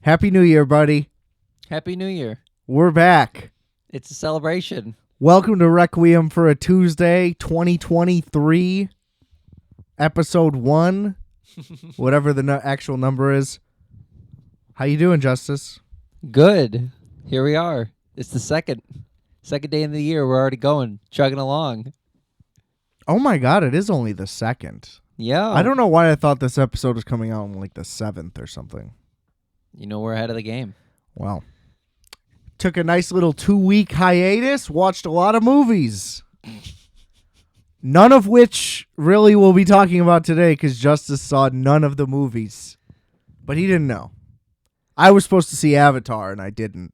Happy New Year, buddy. Happy New Year. We're back. It's a celebration. Welcome to Requiem for a Tuesday, 2023, episode 1, whatever the actual number is. How you doing, Justis? Good. Here we are. It's the second day of the year. We're already going, chugging along. Oh my God, it is only the 2nd. Yeah. I don't know why I thought this episode was coming out on like the 7th or something. You know we're ahead of the game. Well, took a nice little 2-week hiatus, watched a lot of movies. None of which really we'll be talking about today because Justis saw none of the movies. But he didn't know. I was supposed to see Avatar and I didn't.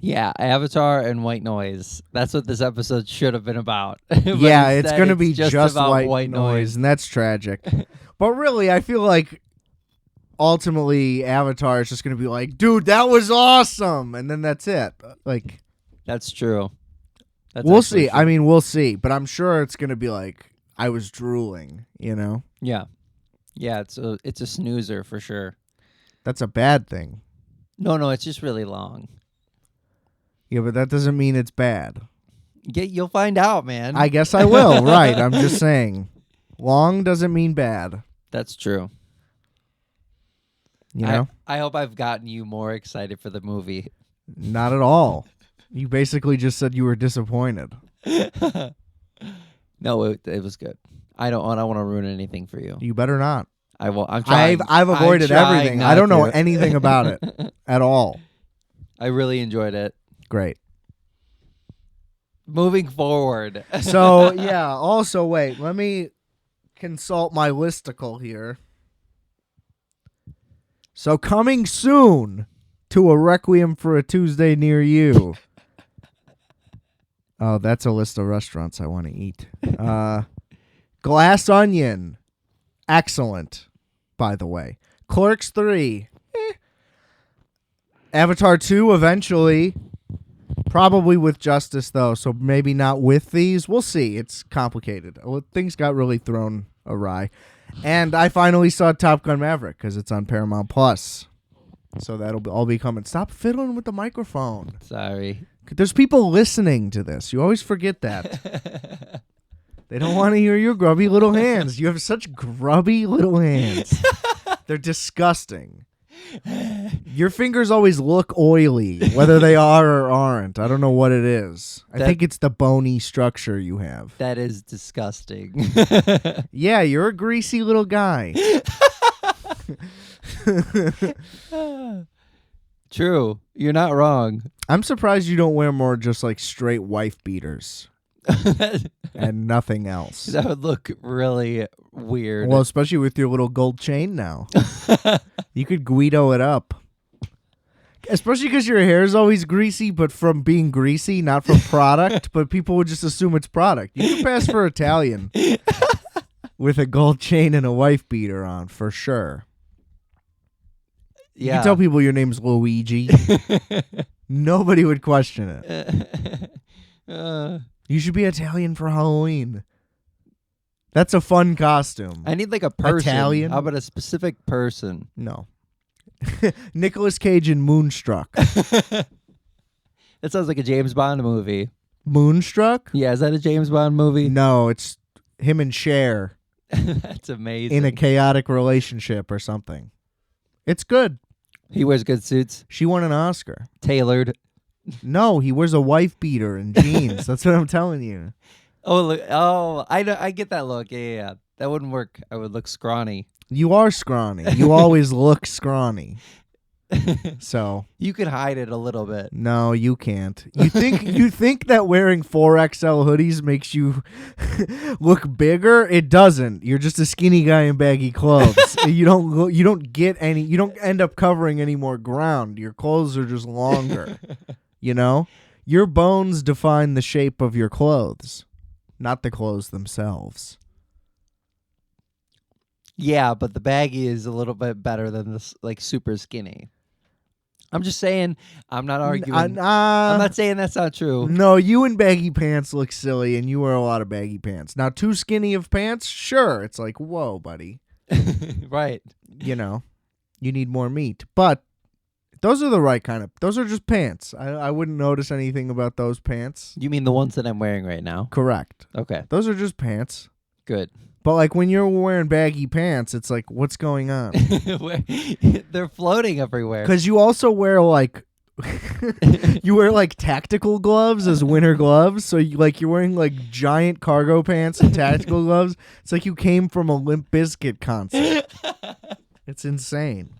Yeah, Avatar and White Noise. That's what this episode should have been about. Yeah, it's going to be just about white noise, and that's tragic. But really, I feel like ultimately Avatar is just going to be like, dude, that was awesome. And then that's it. Like, that's true. We'll see. True. I mean, we'll see. But I'm sure it's going to be like, I was drooling, you know? Yeah. Yeah, it's a snoozer for sure. That's a bad thing. No, it's just really long. Yeah, but that doesn't mean it's bad. You'll find out, man. I guess I will. Right. I'm just saying. Long doesn't mean bad. That's true. You know? I hope I've gotten you more excited for the movie. Not at all. You basically just said you were disappointed. No, it was good. I don't want to ruin anything for you. You better not. I will. I'm trying. I've avoided everything. I don't know anything about it at all. I really enjoyed it. Great. Moving forward. So, yeah. Also, wait. Let me consult my listicle here. So, coming soon to a Requiem for a Tuesday near you. Oh, that's a list of restaurants I want to eat. Glass Onion. Excellent, by the way. Clerks 3. Avatar 2 eventually. Probably with Justis, though, so maybe not with these. We'll see. It's complicated. Things got really thrown awry. And I finally saw Top Gun Maverick because it's on Paramount Plus. So that'll all be coming. Stop fiddling with the microphone. Sorry. There's people listening to this. You always forget that. They don't want to hear your grubby little hands. You have such grubby little hands. They're disgusting. Your fingers always look oily, whether they are or aren't. I don't know what it is. I think it's the bony structure you have. That is disgusting. Yeah, you're a greasy little guy. True. You're not wrong. I'm surprised you don't wear more just like straight wife beaters. And nothing else. That would look really weird. Well, especially with your little gold chain now. You could Guido it up. Especially because your hair is always greasy, but from being greasy, not from product. But people would just assume it's product. You can pass for Italian with a gold chain and a wife beater on, for sure. You can tell people your name's Luigi. Nobody would question it. You should be Italian for Halloween. That's a fun costume. I need like a person. Italian? How about a specific person? No. Nicolas Cage in Moonstruck. That sounds like a James Bond movie. Moonstruck? Yeah, is that a James Bond movie? No, it's him and Cher. That's amazing. In a chaotic relationship or something. It's good. He wears good suits. She won an Oscar. Tailored. No, he wears a wife beater and jeans. That's what I'm telling you. Oh, look, I get that look. Yeah. That wouldn't work. I would look scrawny. You are scrawny. You always look scrawny. So you could hide it a little bit. No, you can't. You think that wearing 4XL hoodies makes you look bigger? It doesn't. You're just a skinny guy in baggy clothes. You don't end up covering any more ground. Your clothes are just longer. You know? Your bones define the shape of your clothes, not the clothes themselves. Yeah, but the baggy is a little bit better than this, like, super skinny. I'm just saying, I'm not arguing. I'm not saying that's not true. No, you in baggy pants look silly, and you wear a lot of baggy pants. Now, too skinny of pants? Sure. It's like, whoa, buddy. Right. You know, you need more meat. But Those are the right kind of. Those are just pants. I wouldn't notice anything about those pants. You mean the ones that I'm wearing right now? Correct. Okay. Those are just pants. Good. But like when you're wearing baggy pants, it's like, what's going on? They're floating everywhere. Because you also wear like, you wear like tactical gloves as winter gloves. So you're wearing like giant cargo pants and tactical gloves. It's like you came from a Limp Bizkit concert. It's insane.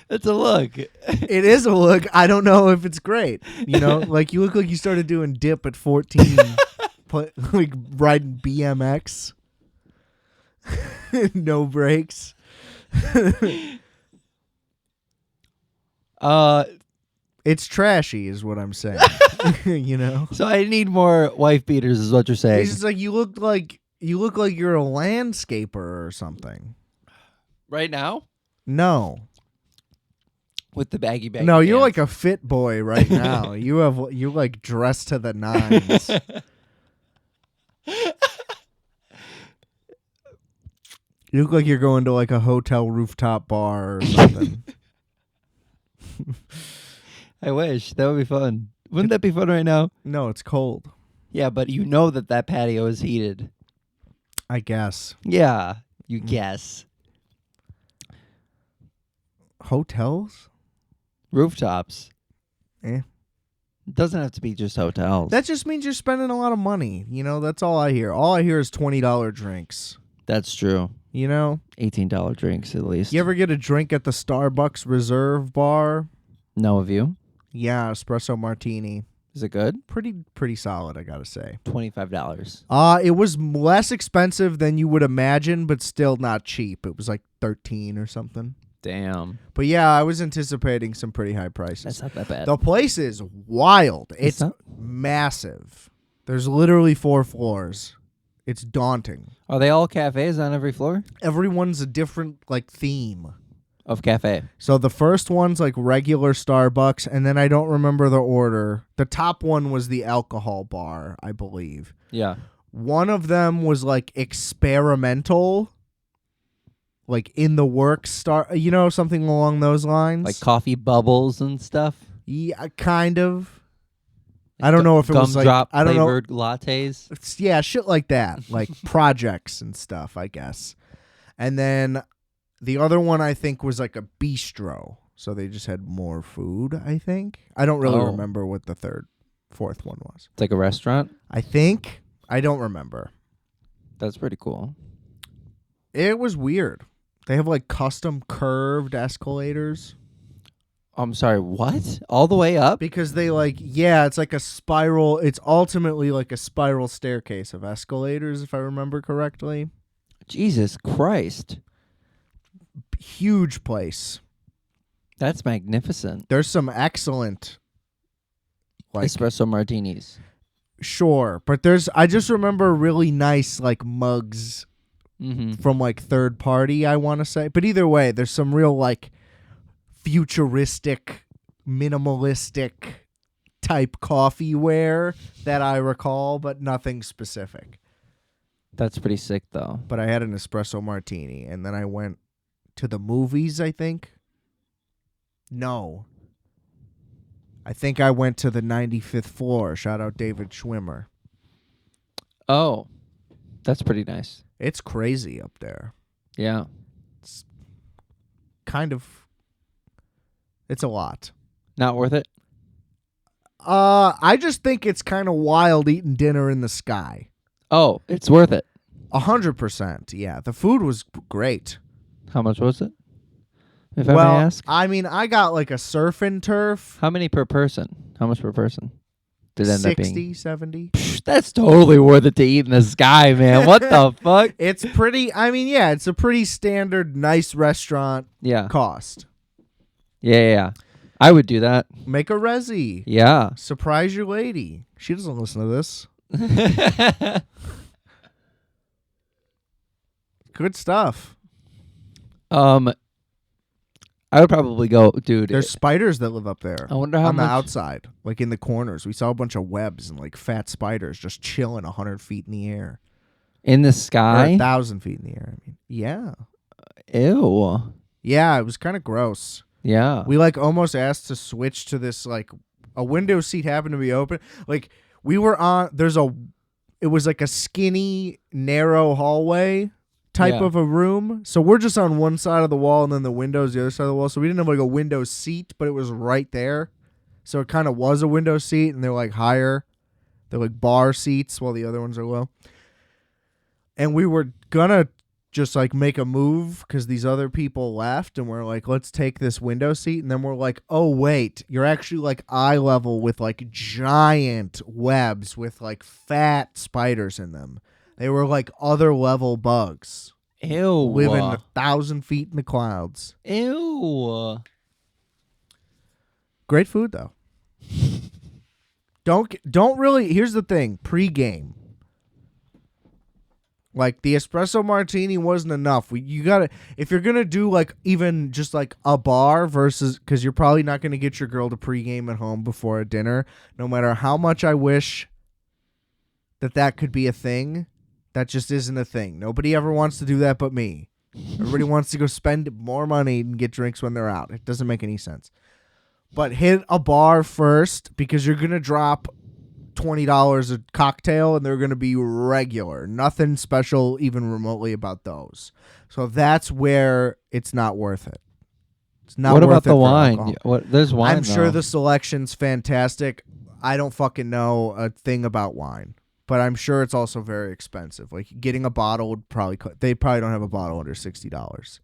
It's a look. It is a look. I don't know if it's great. You know, like you look like you started doing dip at 14, like riding BMX. No brakes. It's trashy is what I'm saying. You know? So I need more wife beaters is what you're saying. It's just like you look like you're a landscaper or something. Right now? No. With the baggy No, you're pants. like a fit boy right now. you're like dressed to the nines. You look like you're going to like a hotel rooftop bar or something. I wish. That would be fun. Wouldn't that be fun right now? No, it's cold. Yeah, but you know that patio is heated. I guess. Yeah, you guess. Hotels? Rooftops. Eh. It doesn't have to be just hotels. That just means you're spending a lot of money. You know, that's all I hear. All I hear is $20 drinks. That's true. You know? $18 drinks at least. You ever get a drink at the Starbucks Reserve bar? No of you? Yeah, espresso martini. Is it good? Pretty solid, I gotta say. $25. It was less expensive than you would imagine, but still not cheap. It was like 13 or something. Damn. But yeah, I was anticipating some pretty high prices. That's not that bad. The place is wild. It's not? massive. There's literally 4 floors. It's daunting. Are they all cafes on every floor? Everyone's a different like theme. Of cafe. So the first one's like regular Starbucks, and then I don't remember the order. The top one was the alcohol bar, I believe. Yeah. One of them was like experimental, like in the works, something along those lines. Like coffee bubbles and stuff? Yeah, kind of. I don't know if it was like gumdrop I don't know. flavored lattes. Yeah, shit like that, like projects and stuff, I guess. And then the other one I think was like a bistro, so they just had more food. I think I don't really remember what the fourth one was. It's like a restaurant. I think I don't remember. That's pretty cool. It was weird. They have like custom curved escalators. I'm sorry, what? All the way up? Because they it's like a spiral. It's ultimately like a spiral staircase of escalators, if I remember correctly. Jesus Christ. Huge place. That's magnificent. There's some excellent espresso martinis. Sure, but I just remember really nice like mugs from like third party, I want to say. But either way, there's some real like futuristic, minimalistic type coffee ware that I recall, but nothing specific. That's pretty sick, though. But I had an espresso martini, and then I went to the movies, I think. No. I think I went to the 95th floor. Shout out David Schwimmer. Oh, that's pretty nice. It's crazy up there. Yeah. It's a lot. Not worth it? I just think it's kind of wild eating dinner in the sky. Oh, it's worth it. 100%. Yeah. The food was great. How much was it? If I may ask. I mean, I got like a surf and turf. How many per person? How much per person? Did it end up being 60, 70. Psh, that's totally worth it to eat in the sky, man. What the fuck? It's pretty, it's a pretty standard, nice restaurant cost. Yeah. I would do that. Make a resi. Yeah. Surprise your lady. She doesn't listen to this. Good stuff. I would probably go, dude. There's spiders that live up there. I wonder how on much... the outside, like in the corners. We saw a bunch of webs and like fat spiders just chilling 100 feet in the air. In the sky? Or 1,000 feet in the air. I mean, yeah. Ew. Yeah, it was kind of gross. Yeah. We like almost asked to switch to this like a window seat happened to be open. Like we were on it was like a skinny narrow hallway type Yeah. of a room. So we're just on one side of the wall and then the window's the other side of the wall. So we didn't have like a window seat, but it was right there. So it kind of was a window seat and they're like higher. They're like bar seats while the other ones are low. And we were gonna just like make a move because these other people left and we're like, let's take this window seat. And then we're like, oh, wait, you're actually like eye level with like giant webs with like fat spiders in them. They were like other level bugs. Ew. Living 1,000 feet in the clouds. Ew. Great food though. Don't really, here's the thing, pre-game. Like, the espresso martini wasn't enough. You gotta, if you're gonna do like even just like a bar versus, because you're probably not gonna get your girl to pregame at home before a dinner. No matter how much I wish that could be a thing, that just isn't a thing. Nobody ever wants to do that but me. Everybody wants to go spend more money and get drinks when they're out. It doesn't make any sense. But hit a bar first because you're gonna drop $20 a cocktail and they're going to be regular. Nothing special even remotely about those. So that's where it's not worth it. It's not what worth about it the for wine? alcohol. There's wine. I'm sure the selection's fantastic. I don't fucking know a thing about wine, but I'm sure it's also very expensive. Like getting a bottle would probably they probably don't have a bottle under $60.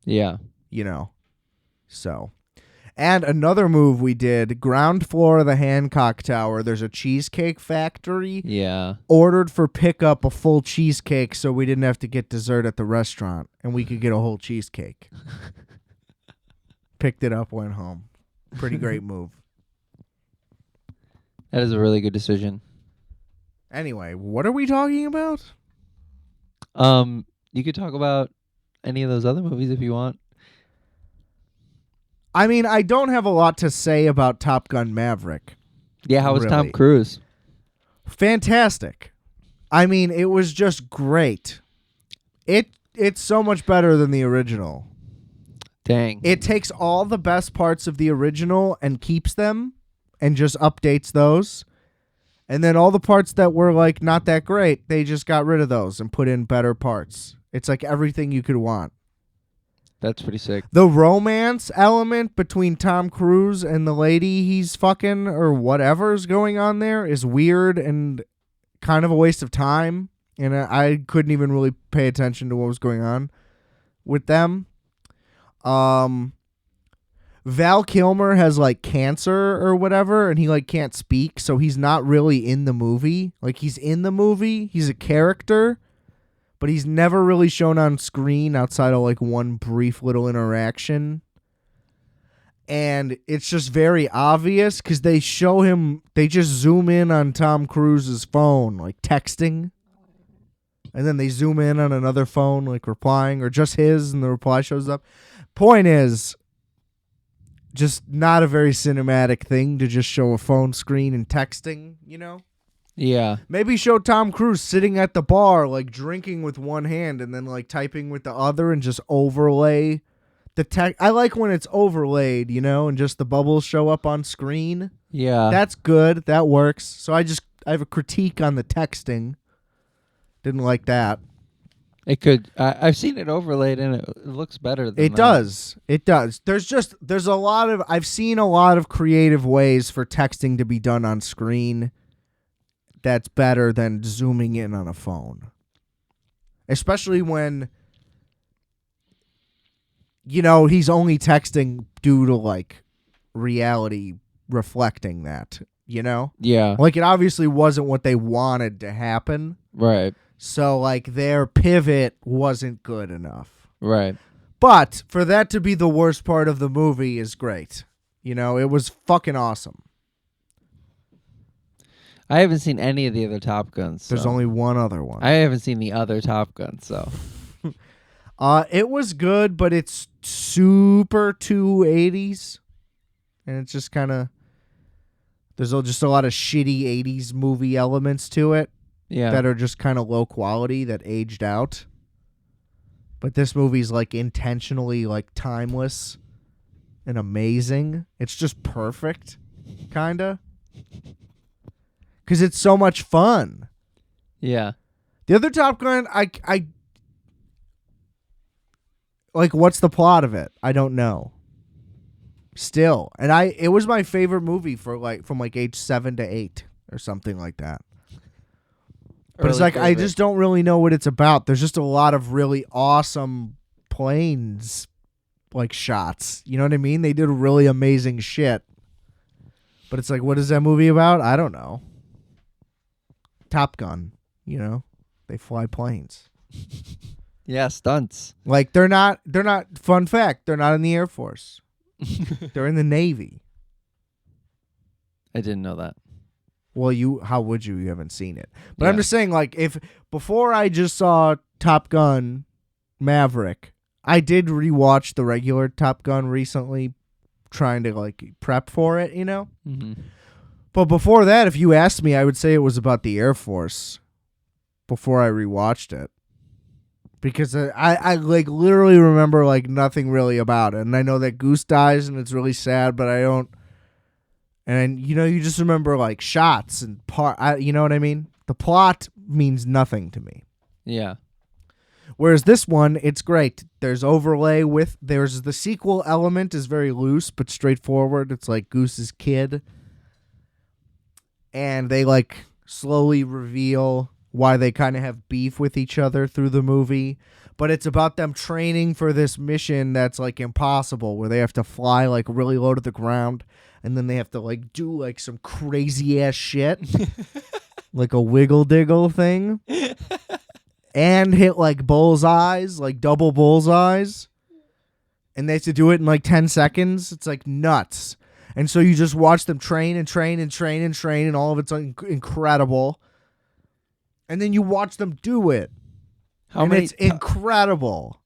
Yeah. You know. So and another move we did, ground floor of the Hancock Tower, there's a cheesecake factory. Yeah. Ordered for pickup a full cheesecake so we didn't have to get dessert at the restaurant and we could get a whole cheesecake. Picked it up, went home. Pretty great move. That is a really good decision. Anyway, what are we talking about? You could talk about any of those other movies if you want. I mean, I don't have a lot to say about Top Gun Maverick. Yeah, how was Tom really. Cruise? Fantastic. I mean, it was just great. It's so much better than the original. Dang. It takes all the best parts of the original and keeps them and just updates those. And then all the parts that were like not that great, they just got rid of those and put in better parts. It's like everything you could want. That's pretty sick. The romance element between Tom Cruise and the lady he's fucking or whatever's going on there is weird and kind of a waste of time. And I couldn't even really pay attention to what was going on with them. Val Kilmer has like cancer or whatever and he like can't speak. So he's not really in the movie. Like he's in the movie. He's a character. But he's never really shown on screen outside of like one brief little interaction. And it's just very obvious because they show him, they just zoom in on Tom Cruise's phone, like texting. And then they zoom in on another phone, like replying, or just his, and the reply shows up. Point is, just not a very cinematic thing to just show a phone screen and texting, you know? Yeah. Maybe show Tom Cruise sitting at the bar, like drinking with one hand and then like typing with the other and just overlay the tech. I like when it's overlaid, you know, and just the bubbles show up on screen. Yeah. That's good. That works. So I have a critique on the texting. Didn't like that. It could. I've seen it overlaid and it looks better than It does. It does. There's a lot of, I've seen a lot of creative ways for texting to be done on screen. That's better than zooming in on a phone. Especially when, you know, he's only texting due to, like, reality reflecting that, you know? Yeah. Like, it obviously wasn't what they wanted to happen. Right. So, like, their pivot wasn't good enough. Right. But for that to be the worst part of the movie is great. You know, it was fucking awesome. I haven't seen any of the other Top Guns. There's so. only one other one. I haven't seen the other Top Guns, so. It was good, but it's super 280s. And it's just kind of, there's just a lot of shitty 80s movie elements to it. Yeah. That are just kind of low quality that aged out. But this movie's like intentionally like timeless. and amazing. It's just perfect, kind of. Because it's so much fun. Yeah. The other Top Gun, I like, what's the plot of it? I don't know. Still. And it was my favorite movie for from age 7 to 8 or something like that. But it's like, I just don't really know what it's about. There's just a lot of really awesome planes, shots. You know what I mean? They did really amazing shit. But it's like, what is that movie about? I don't know. Top Gun, they fly planes. Yeah, stunts. They're not, fun fact, they're not in the Air Force. They're in the Navy. I didn't know that. Well, how would you? You haven't seen it. But I'm just saying, if before I just saw Top Gun Maverick, I did rewatch the regular Top Gun recently, trying to prep for it, Mm-hmm. But before that, if you asked me, I would say it was about the Air Force before I rewatched it. Because I literally remember nothing really about it. And I know that Goose dies and it's really sad, but I don't. And you just remember shots and you know what I mean? The plot means nothing to me. Yeah. Whereas this one, it's great. There's overlay there's the sequel element is very loose but straightforward. It's like Goose's kid. And they slowly reveal why they kind of have beef with each other through the movie. But it's about them training for this mission that's impossible, where they have to fly really low to the ground, and then they have to do some crazy ass shit. Like a wiggle diggle thing. And hit bullseyes, double bullseyes. And they have to do it in 10 seconds. It's nuts. And so you just watch them train and train and train and train, and all of it's incredible. And then you watch them do it. It's incredible.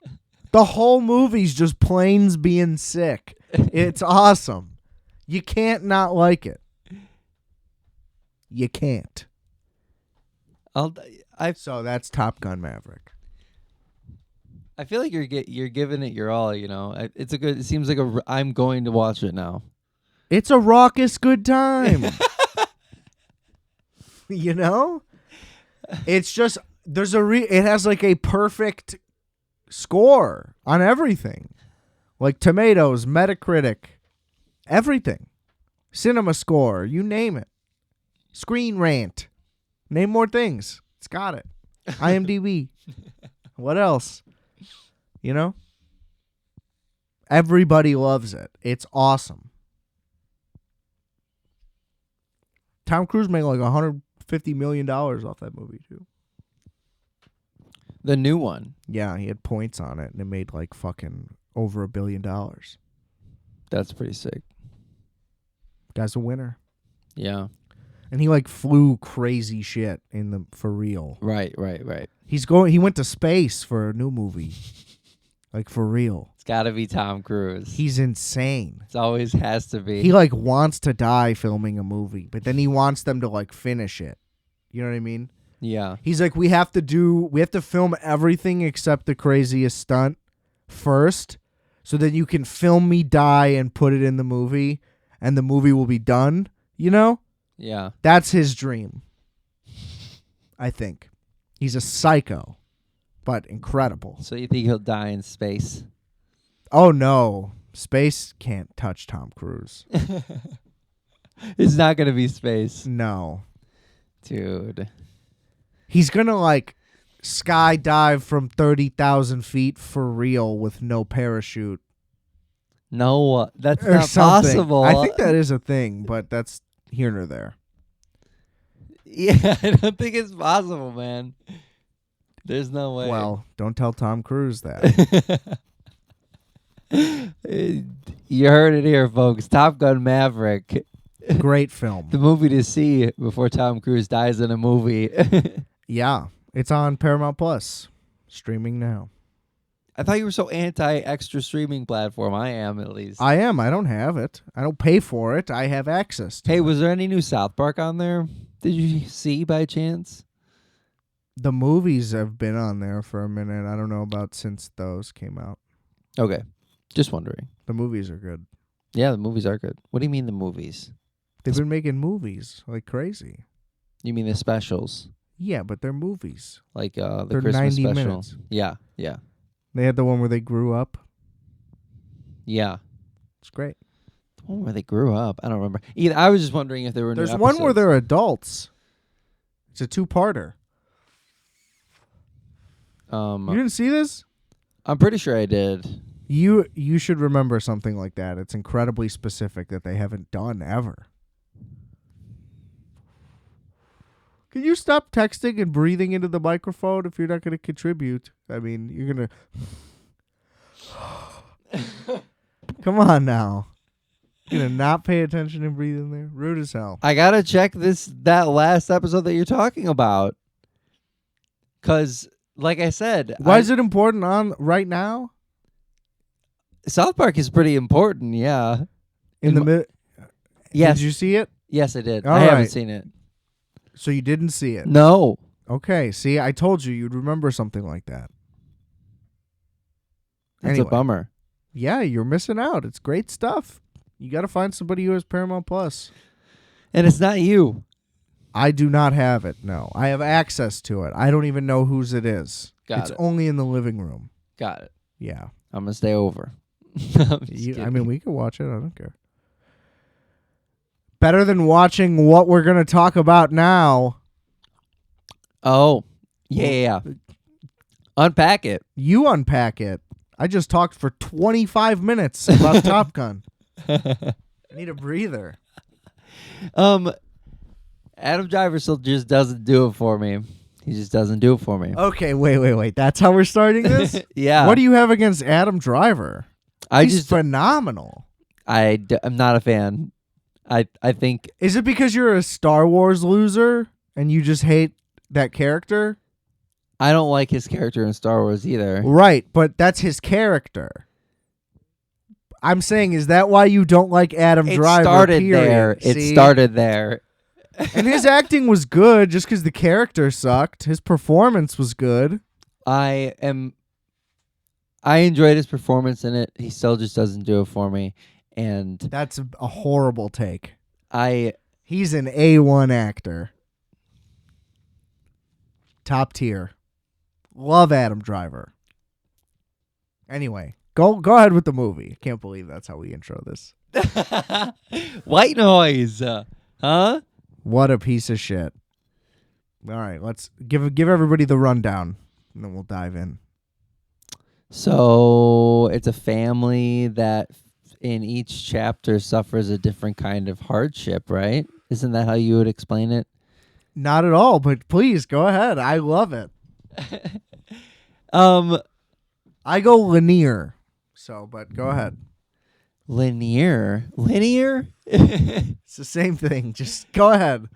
The whole movie's just planes being sick. It's awesome. You can't not like it. You can't. So that's Top Gun Maverick. I feel like you're giving it your all. It seems like I'm going to watch it now. It's a raucous good time. It's just it has a perfect score on everything. Tomatoes, Metacritic, everything. Cinema Score, you name it. Screen Rant. Name more things. It's got it. IMDb. What else? Everybody loves it. It's awesome. Tom Cruise made $150 million off that movie too. The new one. Yeah, he had points on it, and it made fucking over $1 billion. That's pretty sick. Guy's a winner. Yeah. And he flew crazy shit for real. Right. He went to space for a new movie. For real. It's got to be Tom Cruise. He's insane. It always has to be. He wants to die filming a movie, but then he wants them to finish it. You know what I mean? Yeah. He's we have to film everything except the craziest stunt first, so that you can film me die and put it in the movie, and the movie will be done, Yeah. That's his dream. I think. He's a psycho, but incredible. So you think he'll die in space? Oh, no. Space can't touch Tom Cruise. It's not going to be space. No. Dude. He's going to, skydive from 30,000 feet for real with no parachute. No, that's or not something. Possible. I think that is a thing, but that's here nor there. Yeah, I don't think it's possible, man. There's no way. Well, don't tell Tom Cruise that. You heard it here, folks. Top Gun Maverick. Great film. The movie to see before Tom Cruise dies in a movie. Yeah, it's on Paramount Plus, streaming now. I thought you were so anti-extra streaming platform. I am, at least. I am. I don't have it. I don't pay for it. I have access to it. Hey, was there any new South Park on there? Did you see by chance? The movies have been on there for a minute. I don't know about since those came out. Okay. Just wondering. The movies are good. Yeah, the movies are good. What do you mean the movies? They've been making movies like crazy. You mean the specials? Yeah, but they're movies. Like the They're Christmas 90 special? minutes. Yeah. They had the one where they grew up. Yeah. It's great. The one where they grew up. I don't remember. Either. I was just wondering if there were There's new one where episodes. they're adults. It's a 2-parter. You didn't see this? I'm pretty sure I did. You should remember something like that. It's incredibly specific that they haven't done ever. Can you stop texting and breathing into the microphone if you're not going to contribute? I mean, you're going to... Come on now. You're going to not pay attention and breathe in there? Rude as hell. I gotta check that last episode that you're talking about. 'Cause, like I said... Why is it important on right now? South Park is pretty important, yeah. In the mid... Yes. Did you see it? Yes, I did. All I haven't right. seen it. So you didn't see it? No. Okay, see, I told you you'd remember something like that. That's Anyway. a bummer. Yeah, you're missing out. It's great stuff. You got to find somebody who has Paramount Plus. And it's not you. I do not have it, no. I have access to it. I don't even know whose it is. Got it's only in the living room. Got it. Yeah. I'm going to stay over. I mean, we can watch it. I don't care. Better than watching what we're going to talk about now. Oh, yeah. Unpack it. You unpack it. I just talked for 25 minutes about Top Gun. I need a breather. Adam Driver still just doesn't do it for me. He just doesn't do it for me. Okay, wait. That's how we're starting this? Yeah. What do you have against Adam Driver? He's phenomenal. I'm not a fan. I think... Is it because you're a Star Wars loser and you just hate that character? I don't like his character in Star Wars either. Right, but that's his character. I'm saying, is that why you don't like Adam Driver? It started there. And his acting was good just because the character sucked. His performance was good. I enjoyed his performance in it. He still just doesn't do it for me. And that's a horrible take. He's an A1 actor. Top tier. Love Adam Driver. Anyway, go ahead with the movie. Can't believe that's how we intro this. White noise. Huh? What a piece of shit. All right, let's give everybody the rundown, and then we'll dive in. So it's a family that in each chapter suffers a different kind of hardship, right? Isn't that how you would explain it? Not at all, but please go ahead. I love it. I go linear. So, but go ahead. Linear? It's the same thing. Just go ahead.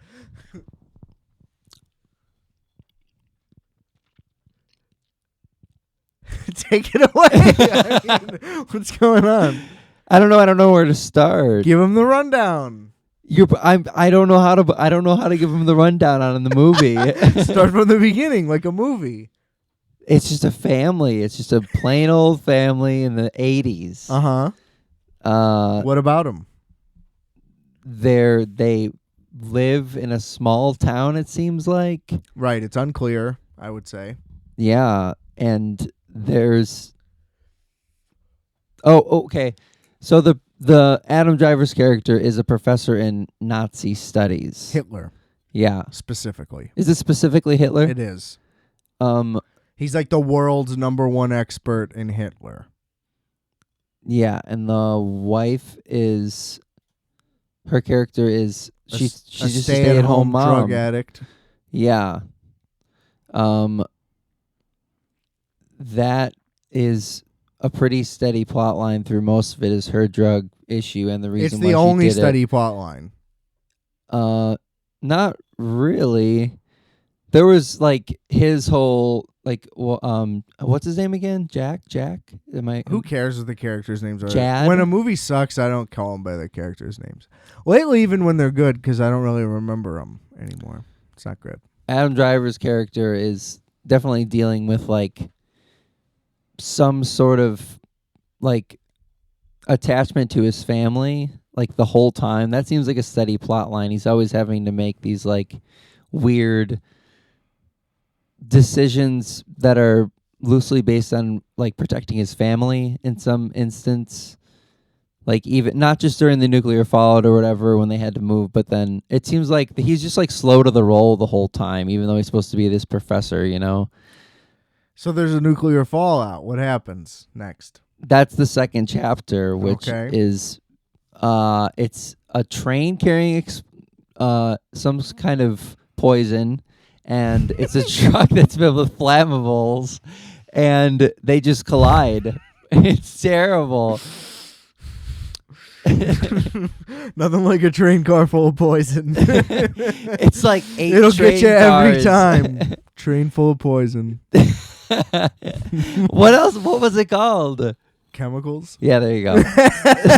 Take it away. I mean, what's going on? I don't know where to start. Give him the rundown. I don't know how to give him the rundown on the movie. Start from the beginning, like a movie. It's just a family. It's just a plain old family in the 80s. What about them? They live in a small town, it seems like. Right. It's unclear, I would say. Yeah. And there's... Oh, okay. So the Adam Driver's character is a professor in Nazi studies. Hitler. Yeah. Specifically. Is it specifically Hitler? It is. He's like the world's #1 expert in Hitler. Yeah, and the wife is... Her character is... She's just a stay-at-home mom. Drug addict. Yeah. That is a pretty steady plot line through most of it is her drug issue and the reason it's why the she only did steady plot line. Not really. There was like his whole what's his name again? Jack? Who cares what the characters' names are? Chad? When a movie sucks, I don't call them by their characters' names. Lately, even when they're good, because I don't really remember them anymore. It's not good. Adam Driver's character is definitely dealing with like some sort of like attachment to his family, like the whole time. That seems like a steady plot line. He's always having to make these like weird decisions that are loosely based on like protecting his family in some instance. Like even not just during the nuclear fallout or whatever when they had to move, but then it seems like he's just like slow to the roll the whole time, even though he's supposed to be this professor, you know? So there's a nuclear fallout. What happens next? That's the second chapter, which is it's a train carrying some kind of poison, and it's a truck that's filled with flammables, and they just collide. It's terrible. Nothing like a train car full of poison. It's like 8 It'll train get you cars. every time. Train full of poison. What else? What was it called? Chemicals? Yeah, there you go.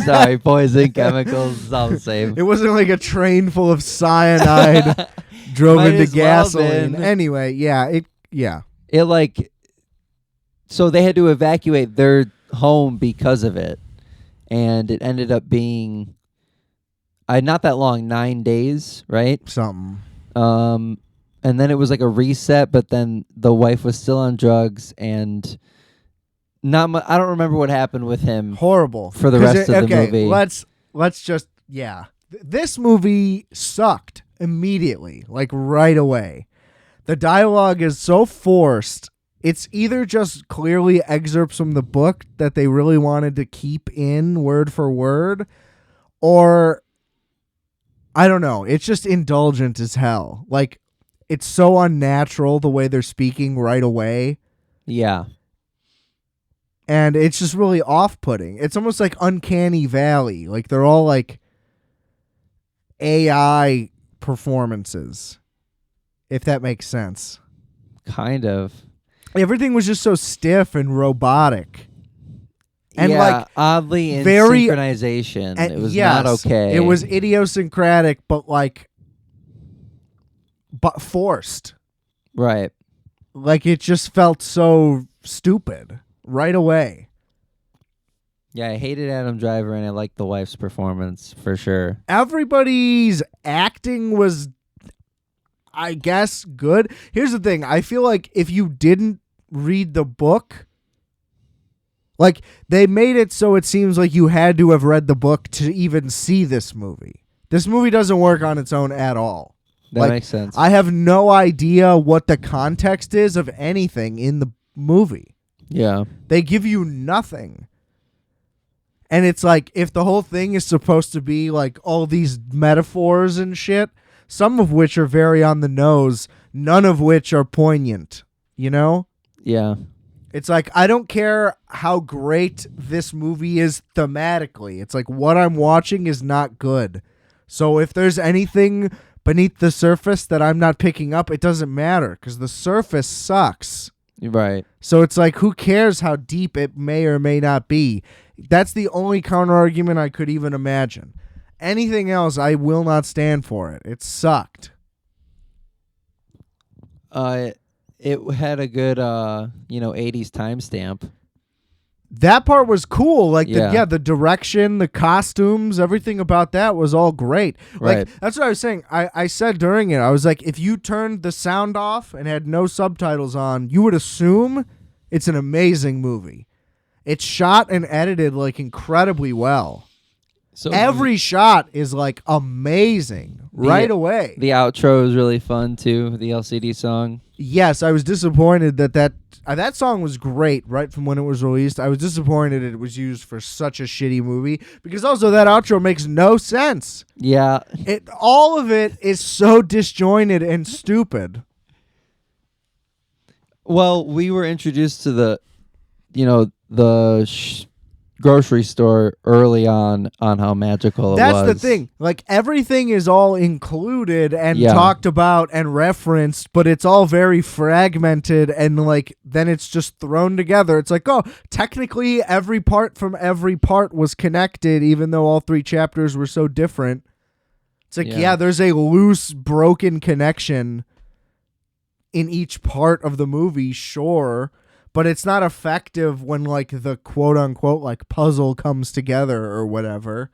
Sorry, poison, chemicals, it's all the same. It wasn't like a train full of cyanide drove Might into as well gasoline. been. Anyway, yeah. It like, so they had to evacuate their home because of it. And it ended up being not that long, 9 days, right? Something. And then it was like a reset, but then the wife was still on drugs, and I don't remember what happened with him. Horrible for the rest of the movie. Let's just this movie sucked immediately, like right away. The dialogue is so forced. It's either just clearly excerpts from the book that they really wanted to keep in word for word, or I don't know. It's just indulgent as hell. Like, it's so unnatural the way they're speaking right away. Yeah. And it's just really off-putting. It's almost like Uncanny Valley. Like, they're all like AI performances, if that makes sense. Kind of. Everything was just so stiff and robotic. And like oddly in very synchronization. It was not okay. It was idiosyncratic, but forced. Right. Like it just felt so stupid right away. Yeah, I hated Adam Driver and I liked the wife's performance for sure. Everybody's acting was, I guess, good. Here's the thing. I feel like if you didn't read the book, like they made it so it seems like you had to have read the book to even see this movie. This movie doesn't work on its own at all. That makes sense. I have no idea what the context is of anything in the movie. Yeah. They give you nothing. And it's like, if the whole thing is supposed to be like all these metaphors and shit, some of which are very on the nose, none of which are poignant, you know? Yeah. It's like, I don't care how great this movie is thematically. It's like, what I'm watching is not good. So if there's anything beneath the surface that I'm not picking up, it doesn't matter because the surface sucks. Right. So it's like, who cares how deep it may or may not be? That's the only counter argument I could even imagine. Anything else, I will not stand for it. It sucked. It had a good 80s timestamp. That part was cool. Like the direction, the costumes, everything about that was all great. Right. Like that's what I was saying. I said during it, I was like, if you turned the sound off and had no subtitles on, you would assume it's an amazing movie. It's shot and edited like incredibly well. So every shot is like amazing right away. The outro is really fun too, the LCD song. Yes, I was disappointed that song was great right from when it was released. I was disappointed it was used for such a shitty movie because also that outro makes no sense. Yeah. All of it is so disjointed and stupid. Well, we were introduced to the grocery store early on how magical it was. That's the thing. Like everything is all included and talked about and referenced, but it's all very fragmented and like then it's just thrown together. It's like, oh, technically every part from every part was connected even though all 3 chapters were so different. It's like, yeah there's a loose, broken connection in each part of the movie, sure, but it's not effective when like the quote unquote like puzzle comes together or whatever.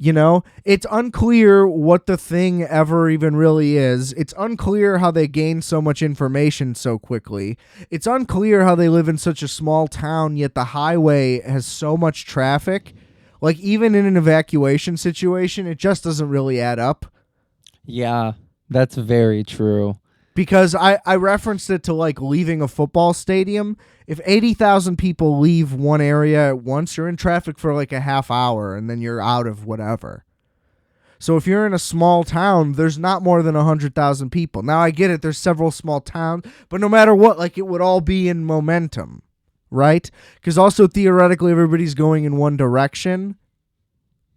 You know, it's unclear what the thing ever even really is. It's unclear how they gain so much information so quickly. It's unclear how they live in such a small town, yet the highway has so much traffic. Like, even in an evacuation situation, it just doesn't really add up. Yeah, that's very true. Because I referenced it to, like, leaving a football stadium. If 80,000 people leave one area at once, you're in traffic for, like, a half hour, and then you're out of whatever. So if you're in a small town, there's not more than 100,000 people. Now, I get it. There's several small towns. But no matter what, like, it would all be in momentum, right? Because also, theoretically, everybody's going in one direction.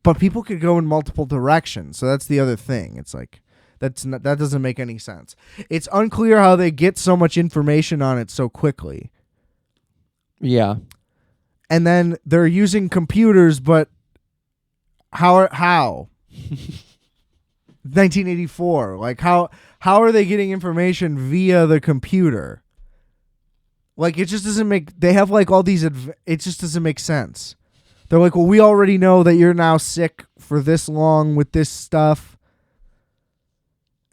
But people could go in multiple directions. So that's the other thing. It's like... that doesn't make any sense. It's unclear how they get so much information on it so quickly. Yeah. And then they're using computers, but how? 1984. Like how are they getting information via the computer? Like it just doesn't make. They have like all these. It just doesn't make sense. They're like, well, we already know that you're now sick for this long with this stuff.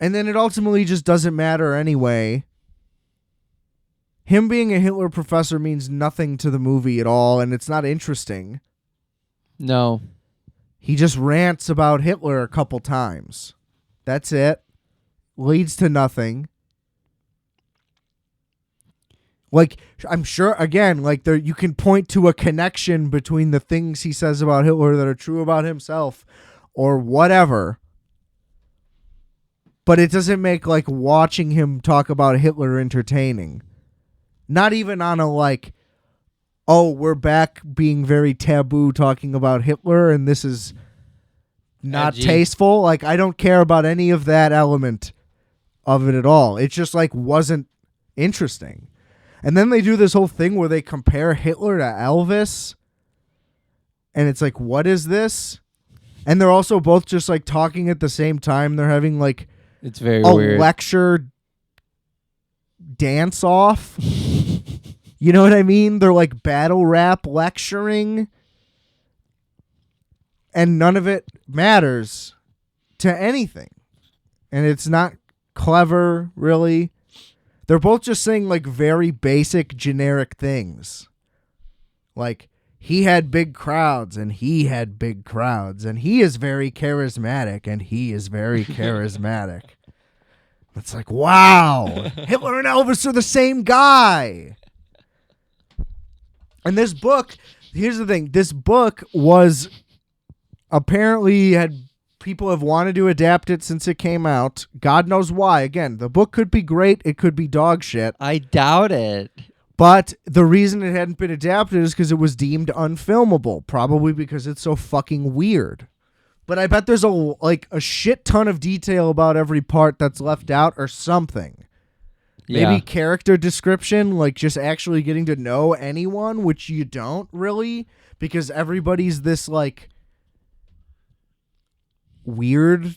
And then it ultimately just doesn't matter anyway. Him being a Hitler professor means nothing to the movie at all, and it's not interesting. No. He just rants about Hitler a couple times. That's it. Leads to nothing. Like, I'm sure, again, like there, you can point to a connection between the things he says about Hitler that are true about himself or whatever. But it doesn't make, like, watching him talk about Hitler entertaining. Not even on a, like, oh, we're back being very taboo talking about Hitler and this is not edgy. Tasteful. Like, I don't care about any of that element of it at all. It just, like, wasn't interesting. And then they do this whole thing where they compare Hitler to Elvis. And it's like, what is this? And they're also both just, like, talking at the same time. They're having, like... It's very a weird. Lecture dance off. You know what I mean? They're like battle rap lecturing. And none of it matters to anything. And it's not clever, really. They're both just saying like very basic, generic things. Like, he had big crowds and he had big crowds and he is very charismatic and he is very charismatic. It's like, wow, Hitler and Elvis are the same guy. And this book, here's the thing. This book was apparently people have wanted to adapt it since it came out. God knows why. Again, the book could be great. It could be dog shit. I doubt it. But the reason it hadn't been adapted is because it was deemed unfilmable. Probably because it's so fucking weird. But I bet there's a shit ton of detail about every part that's left out or something. Yeah. Maybe character description, like just actually getting to know anyone, which you don't really, because everybody's this like weird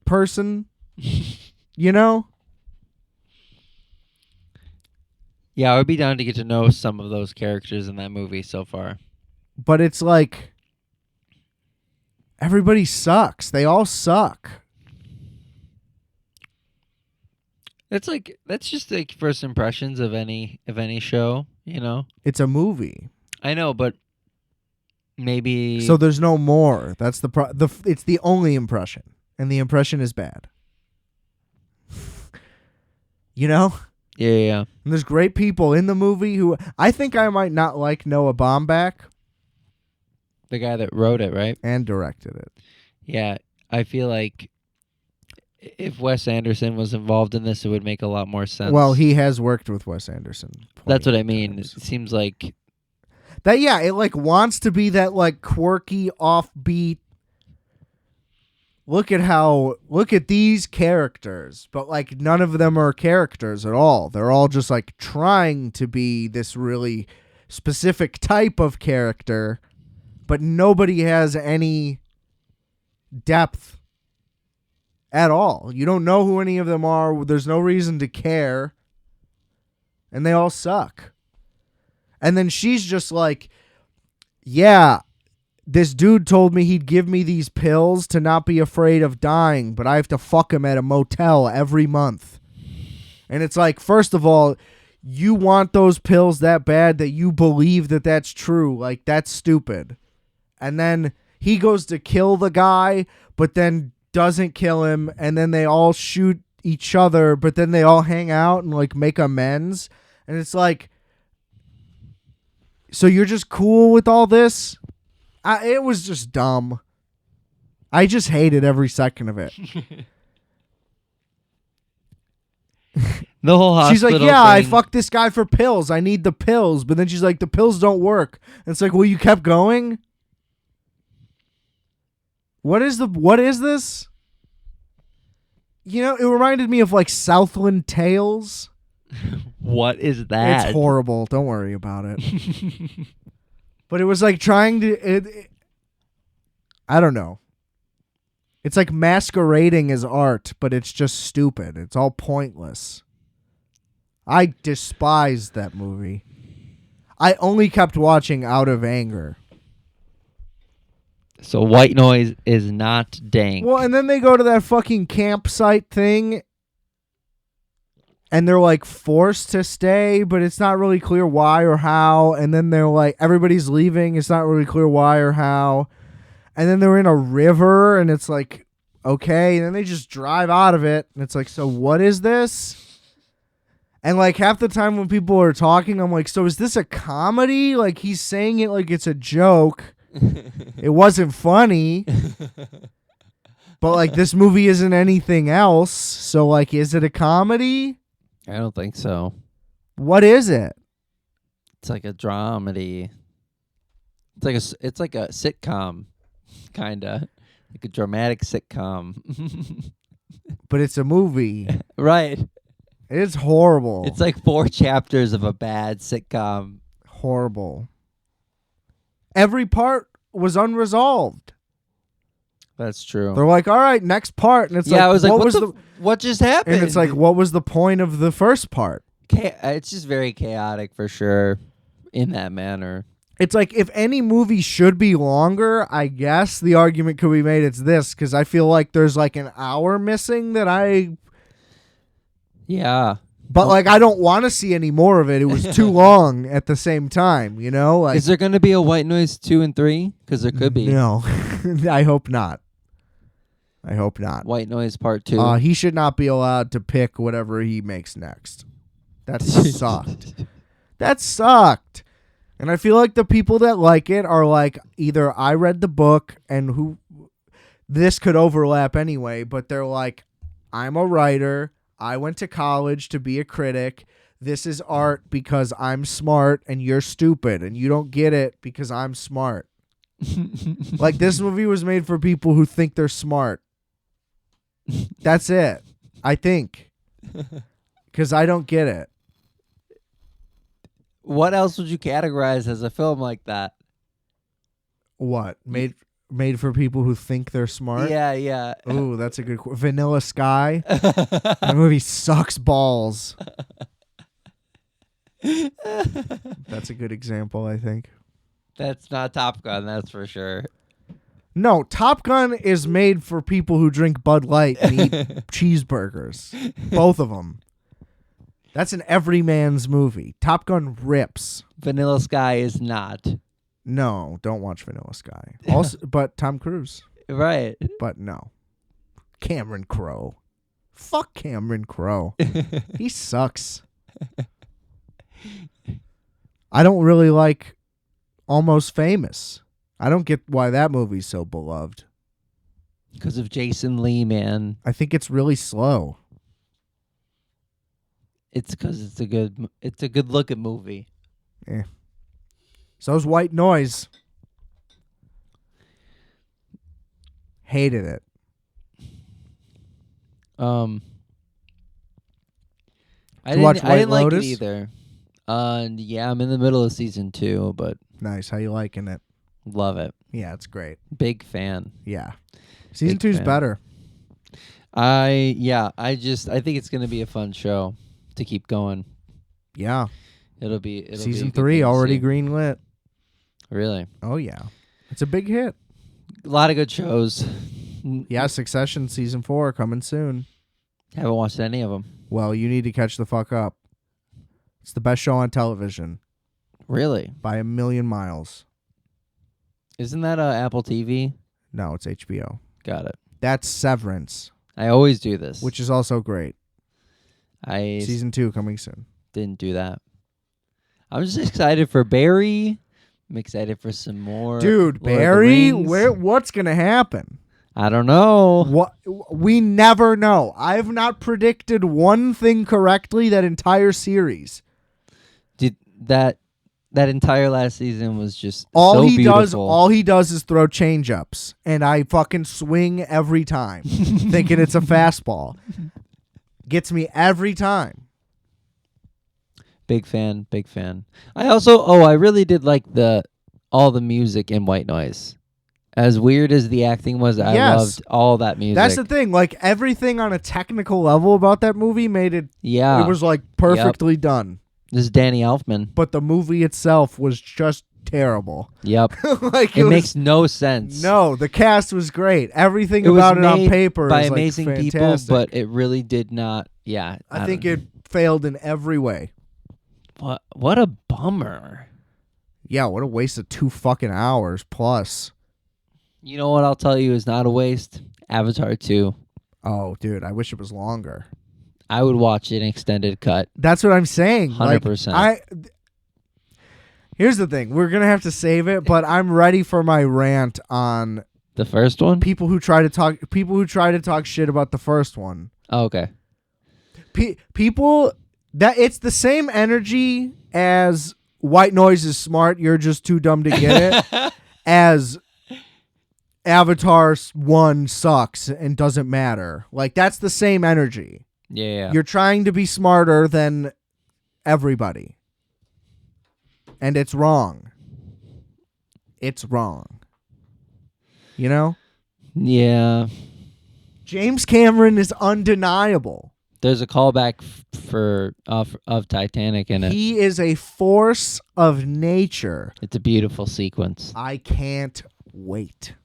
person, you know? Yeah, I would be down to get to know some of those characters in that movie so far. But it's like everybody sucks. They all suck. That's just like first impressions of any show, you know? It's a movie. I know, but maybe So there's no more. That's it's the only impression, and the impression is bad. You know? Yeah. And there's great people in the movie who I think I might not like Noah Baumbach. The guy that wrote it, right? And directed it. Yeah, I feel like if Wes Anderson was involved in this, it would make a lot more sense. Well, he has worked with Wes Anderson. That's what I mean. Times. It seems like that. Yeah, it like wants to be that like quirky, offbeat. Look at these characters, but like none of them are characters at all. They're all just like trying to be this really specific type of character, but nobody has any depth at all. You don't know who any of them are. There's no reason to care. And they all suck. And then she's just like, yeah, this dude told me he'd give me these pills to not be afraid of dying, but I have to fuck him at a motel every month. And it's like, first of all, you want those pills that bad that you believe that that's true. Like, that's stupid. And then he goes to kill the guy, but then doesn't kill him. And then they all shoot each other, but then they all hang out and like make amends. And it's like, so you're just cool with all this? It was just dumb. I just hated every second of it. The whole hospital she's like, yeah, I thing. fucked this guy for pills. I need the pills. But then she's like, the pills don't work. And it's like, well, you kept going? What is this? You know, it reminded me of like Southland Tales. What is that? It's horrible. Don't worry about it. But it was like trying to... I don't know. It's like masquerading as art, but it's just stupid. It's all pointless. I despised that movie. I only kept watching out of anger. So White Noise is not dank. Well, and then they go to that fucking campsite thing, and they're like forced to stay, but it's not really clear why or how. And then they're like, everybody's leaving. It's not really clear why or how. And then they're in a river, and it's like, okay. And then they just drive out of it, and it's like, so what is this? And like half the time when people are talking, I'm like, so is this a comedy? Like he's saying it like it's a joke. It wasn't funny. But like this movie isn't anything else. So like, is it a comedy? I don't think so. What is it? It's like a dramedy. It's like a sitcom, kinda like a dramatic sitcom. But it's a movie. Right. It's horrible. It's like 4 chapters of a bad sitcom. Horrible. Every part was unresolved. That's true. They're like, all right, next part. And it's like, I was like, what was what just happened? And it's like, what was the point of the first part? It's just very chaotic for sure in that manner. It's like, if any movie should be longer, I guess the argument could be made it's this, because I feel like there's like an hour missing that Yeah. But like, I don't want to see any more of it. It was too long at the same time, you know? Like, is there going to be a White Noise 2 and 3? Because there could be. No. I hope not. I hope not. White Noise Part 2. He should not be allowed to pick whatever he makes next. That sucked. That sucked. And I feel like the people that like it are like, either I read the book and who this could overlap anyway, but they're like, I'm a writer. I went to college to be a critic. This is art because I'm smart and you're stupid and you don't get it because I'm smart. Like, this movie was made for people who think they're smart. That's it. I think. Because I don't get it. What else would you categorize as a film like that? What? Made for people who think they're smart? Yeah. Ooh, that's a good Vanilla Sky. That movie sucks balls. That's a good example, I think. That's not Top Gun, that's for sure. No, Top Gun is made for people who drink Bud Light and eat cheeseburgers. Both of them. That's an everyman's movie. Top Gun rips. Vanilla Sky is not. No, don't watch Vanilla Sky. Also, but Tom Cruise. Right. But no. Cameron Crowe. Fuck Cameron Crowe. He sucks. I don't really like Almost Famous. I don't get why that movie's so beloved. Because of Jason Lee, man. I think it's really slow. It's because it's a good looking movie. Yeah. So's White Noise. Hated it. I watch White didn't like Lotus? it either. Yeah, I'm in the middle of season 2, but Nice. How you liking it? love it. Yeah, it's great. Big fan. Yeah. Season Big 2's fan. better. I think it's gonna be a fun show to keep going. Yeah. It'll be Season 3 already greenlit. Really? Oh, yeah. It's a big hit. A lot of good shows. Yeah, Succession Season 4 coming soon. Haven't watched any of them. Well, you need to catch the fuck up. It's the best show on television. Really? By a million miles. Isn't that Apple TV? No, it's HBO. Got it. That's Severance. I always do this. Which is also great. I Season 2 coming soon. Didn't do that. I'm just excited for Barry. I'm excited for some more. Dude, Barry, what's going to happen? I don't know. What we never know. I've not predicted one thing correctly that entire series. Did that entire last season was just all so he beautiful. All he does is throw change-ups, and I fucking swing every time, thinking it's a fastball. Gets me every time. Big fan. I really did like all the music in White Noise. As weird as the acting was, I loved all that music. That's the thing. Like, everything on a technical level about that movie made it... Yeah. It was, like, perfectly done. This is Danny Elfman. But the movie itself was just terrible. Yep. Like it makes no sense. No, the cast was great. Everything about it on paper by is, amazing like, people, but it really did not... Yeah. I think it failed in every way. What a bummer. Yeah, what a waste of 2 fucking hours plus. You know what I'll tell you is not a waste? Avatar 2. Oh, dude, I wish it was longer. I would watch an extended cut. That's what I'm saying. 100%. Here's the thing. We're going to have to save it, but I'm ready for my rant on the first one? People who try to talk shit about the first one. Oh, okay. People that it's the same energy as White Noise is smart, you're just too dumb to get it. As Avatar 1 sucks and doesn't matter. Like, that's the same energy. Yeah. You're trying to be smarter than everybody. And it's wrong. It's wrong. You know? Yeah. James Cameron is undeniable. There's a callback of Titanic in it. He is a force of nature. It's a beautiful sequence. I can't wait.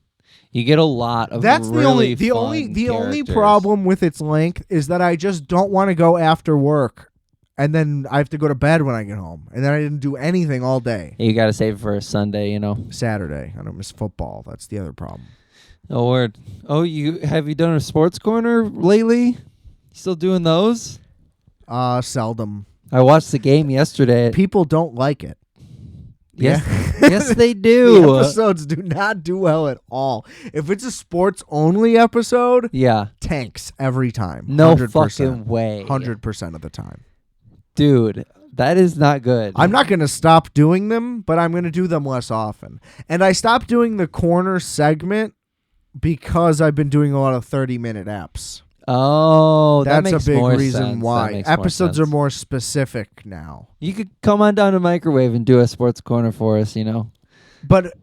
You get a lot of That's really the only problem with its length is that I just don't want to go after work, and then I have to go to bed when I get home, and then I didn't do anything all day. You got to save it for a Sunday, you know. Saturday, I don't miss football. That's the other problem. Oh, word. Oh, have you done a sports corner lately? You still doing those? Seldom. I watched the game yesterday. People don't like it. Yes, yes, they do. The episodes do not do well at all. If it's a sports-only episode, tanks every time. No 100%. Fucking way. 100% of the time. Dude, that is not good. I'm not going to stop doing them, but I'm going to do them less often. And I stopped doing the corner segment because I've been doing a lot of 30-minute apps. Oh, that's a big reason why. Episodes are more specific now. You could come on down to Microwave and do a sports corner for us, you know. But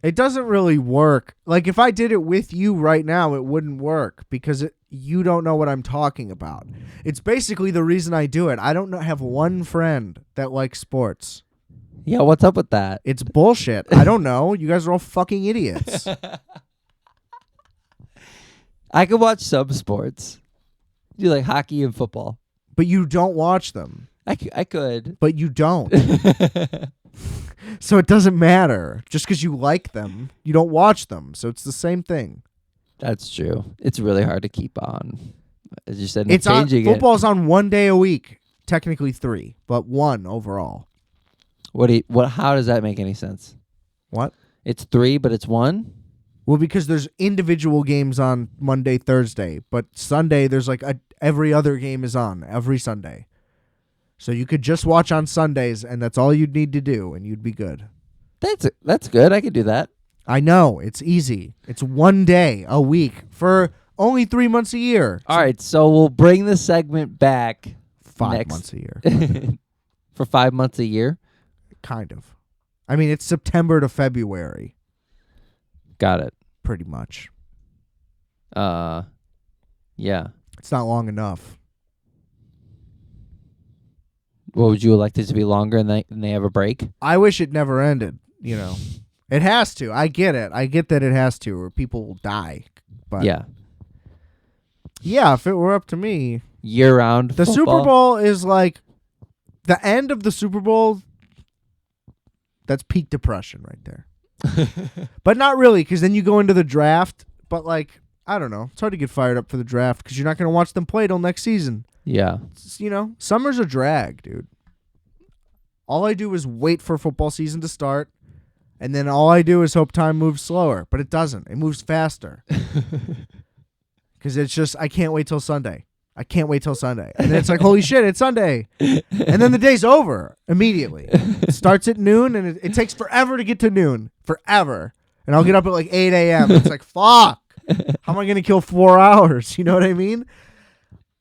it doesn't really work. Like, if I did it with you right now, it wouldn't work because you don't know what I'm talking about. It's basically the reason I do it. I don't have one friend that likes sports. Yeah, what's up with that? It's bullshit. I don't know. You guys are all fucking idiots. I could watch some sports. Do like hockey and football. But you don't watch them. I could. But you don't. So it doesn't matter. Just because you like them, you don't watch them. So it's the same thing. That's true. It's really hard to keep on. As you said, football's on 1 day a week. Technically 3, but 1 overall. How does that make any sense? What? It's 3, but it's 1? Well, because there's individual games on Monday, Thursday, but Sunday there's like every other game is on every Sunday. So you could just watch on Sundays, and that's all you'd need to do, and you'd be good. That's good. I could do that. I know. It's easy. It's 1 day a week for only 3 months a year. All right, so we'll bring the segment back 5 months a year. For 5 months a year? Kind of. I mean, it's September to February. Got it. Pretty much. Yeah. It's not long enough. What would you like it to be longer and they have a break? I wish it never ended. It has to. I get it. I get that it has to, or people will die. But yeah, if it were up to me, year-round the football. Super Bowl is like the end of the Super Bowl. That's peak depression right there. But not really, because then you go into the draft. But I don't know. It's hard to get fired up for the draft because you're not going to watch them play till next season. Yeah. Summer's a drag, dude. All I do is wait for football season to start, and then all I do is hope time moves slower. But it doesn't. It moves faster. Because it's just, I can't wait till Sunday. And then it's like, holy shit, it's Sunday. And then the day's over immediately. It starts at noon, and it takes forever to get to noon. Forever. And I'll get up at 8 a.m. It's like, fuck. How am I going to kill 4 hours? You know what I mean?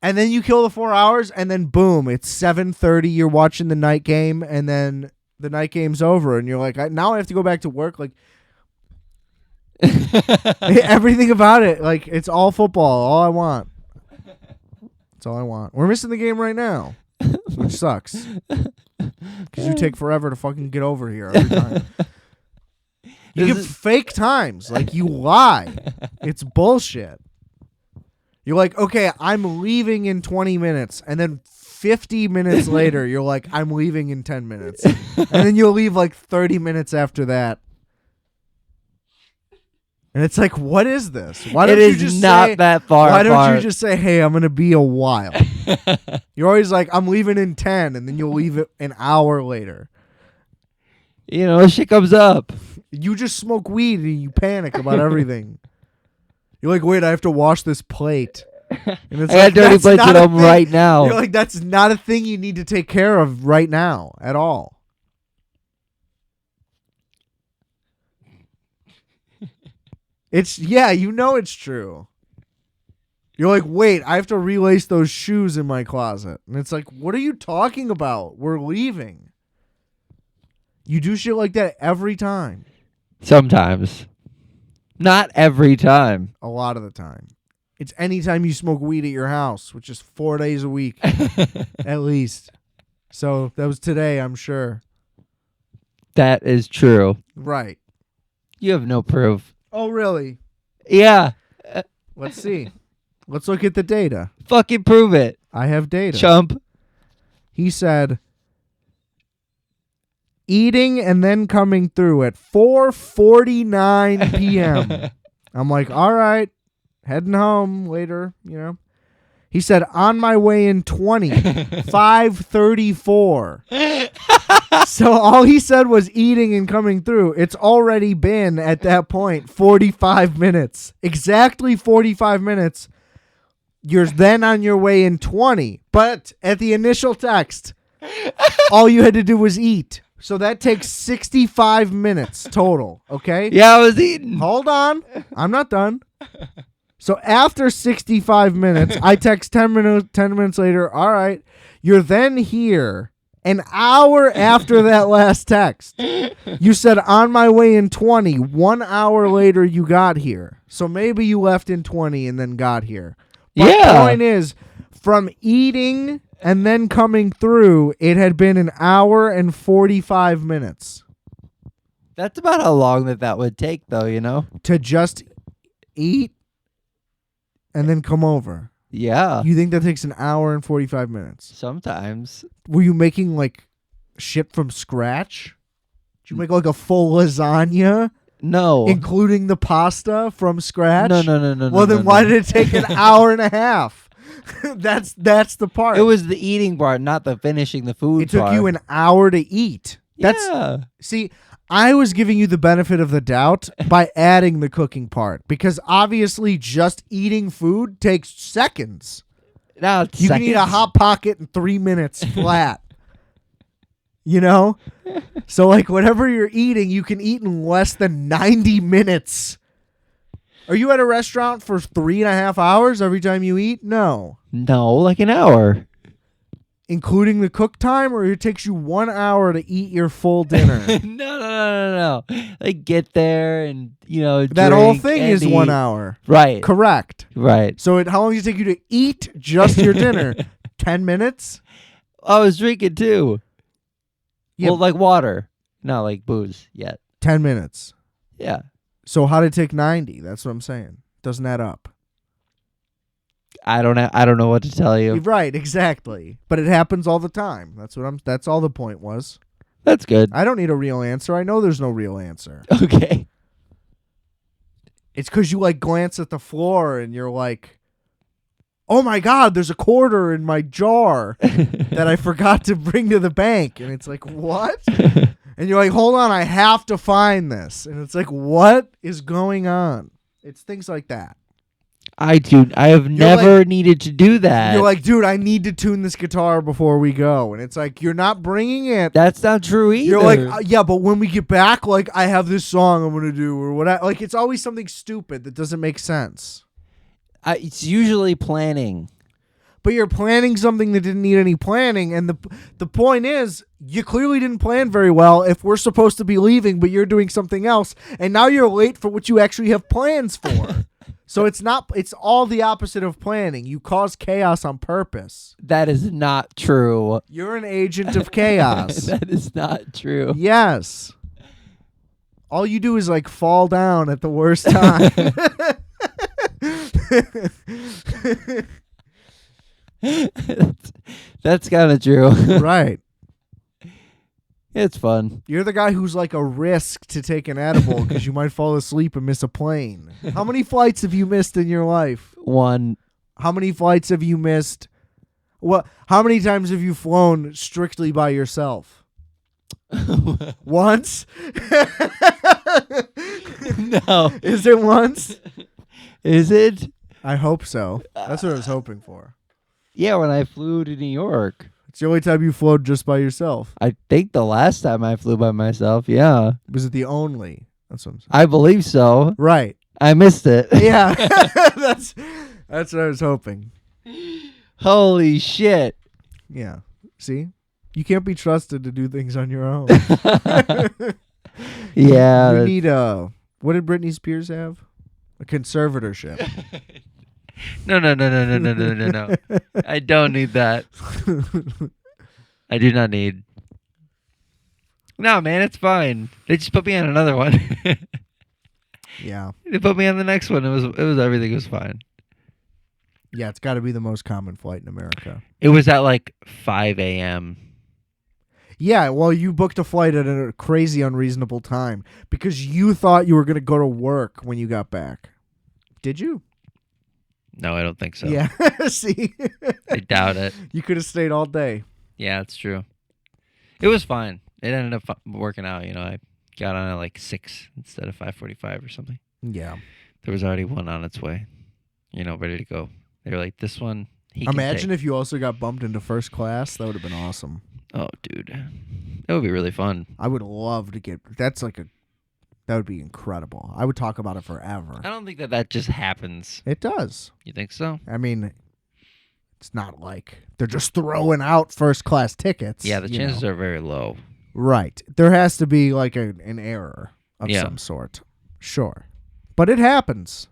And then you kill the 4 hours, and then boom, it's 7:30. You're watching the night game, and then the night game's over, and you're like, now I have to go back to work. Everything about it, it's all football. All I want. That's all I want. We're missing the game right now, which sucks because you take forever to fucking get over here every time. You give fake times. You lie. It's bullshit. You're like, okay, I'm leaving in 20 minutes. And then 50 minutes later, you're like, I'm leaving in 10 minutes. And then you'll leave 30 minutes after that. And it's like, what is this? Why don't you just not that far Why apart. don't you just say, hey, I'm going to be a while? You're always like, I'm leaving in 10. And then you'll leave it an hour later. Shit comes up. You just smoke weed and you panic about everything. You're like, wait, I have to wash this plate. And it's I got dirty plates at home right now. You're like, that's not a thing you need to take care of right now at all. It's true. You're like, wait, I have to relace those shoes in my closet. And it's like, what are you talking about? We're leaving. You do shit like that every time. Sometimes. Not every time. A lot of the time. It's anytime you smoke weed at your house, which is 4 days a week. At least. So that was today, I'm sure. That is true. Right. You have no proof. Oh, really? Yeah. Let's see. Let's look at the data. Fucking prove it. I have data. Chump. He said, eating and then coming through at 4:49 p.m. I'm like, all right, heading home later, He said, on my way in 20, 5:34. So all he said was eating and coming through. It's already been, at that point, 45 minutes. Exactly 45 minutes. You're then on your way in 20. But at the initial text, all you had to do was eat. So that takes 65 minutes total, okay? Yeah, I was eating. Hold on. I'm not done. So after 65 minutes, I text 10 minutes later, all right, you're then here. An hour after that last text, you said, on my way in 20. 1 hour later, you got here. So maybe you left in 20 and then got here. But the point is, from eating and then coming through, it had been an hour and 45 minutes. That's about how long that would take, though, To just eat and then come over. Yeah. You think that takes an hour and 45 minutes? Sometimes. Were you making shit from scratch? Did you make a full lasagna? No. Including the pasta from scratch? No. Well, then why did it take an hour and a half? That's the part. It was the eating part, not the finishing the food It took part. you an hour to eat. See, I was giving you the benefit of the doubt by adding the cooking part because obviously just eating food takes seconds. Now it's You can eat a Hot Pocket in 3 minutes flat. So whatever you're eating, you can eat in less than 90 minutes. Are you at a restaurant for 3.5 hours every time you eat? No. No, an hour. Including the cook time, or it takes you 1 hour to eat your full dinner? No. Get there and, that whole thing is eat. 1 hour. Right. Correct. Right. So how long does it take you to eat just your dinner? 10 minutes? I was drinking too. Yeah. Well, like water, not like booze yet. 10 minutes. Yeah. So how did it take 90? That's what I'm saying. Doesn't add up. I don't know what to tell you. Right, exactly. But it happens all the time. That's all the point was. That's good. I don't need a real answer. I know there's no real answer. Okay. It's because you like glance at the floor and you're like, oh my God, there's a quarter in my jar that I forgot to bring to the bank. And it's like, what? And you're like, hold on, I have to find this. And it's like, what is going on? It's things like that. I have never needed to do that. You're like, dude, I need to tune this guitar before we go. And it's like, you're not bringing it. That's not true either. You're like, yeah, but when we get back, like, I have this song I'm going to do or whatever. Like, it's always something stupid that doesn't make sense. It's usually planning. But you're planning something that didn't need any planning. And the point is, you clearly didn't plan very well if we're supposed to be leaving, but you're doing something else. And now you're late for what you actually have plans for. So it's all the opposite of planning. You cause chaos on purpose. That is not true. You're an agent of chaos. That is not true. Yes. All you do is like fall down at the worst time. That's kind of true. Right. It's fun. You're the guy who's like a risk to take an edible because you might fall asleep and miss a plane. How many flights have you missed in your life? One. How many flights have you missed? How many times have you flown strictly by yourself? Once? No. Is it once? Is it? I hope so. That's what I was hoping for. Yeah, when I flew to New York. It's the only time you flew just by yourself. I think the last time I flew by myself, yeah. Was it the only? That's what I'm saying. I believe so. Right. I missed it. Yeah. That's what I was hoping. Holy shit. Yeah. See? You can't be trusted to do things on your own. Yeah. You need what did Britney Spears have? A conservatorship. No. I don't need that. I do not need. No, man, it's fine. They just put me on another one. Yeah. They put me on the next one. It was everything was fine. Yeah, it's got to be the most common flight in America. It was at like 5 a.m. Yeah, well, you booked a flight at a crazy unreasonable time because you thought you were going to go to work when you got back. Did you? No, I don't think so. Yeah. See? I doubt it. You could have stayed all day. Yeah, it's true. It was fine. It ended up working out. I got on at like 6 instead of 5:45 or something. Yeah. There was already one on its way, ready to go. They were like, this one, Imagine if you also got bumped into first class. That would have been awesome. Oh, dude. That would be really fun. I would love to get... That would be incredible. I would talk about it forever. I don't think that just happens. It does. You think so? I mean, it's not like they're just throwing out first-class tickets. Yeah, the chances are very low. Right. There has to be like an error of some sort. Sure. But it happens.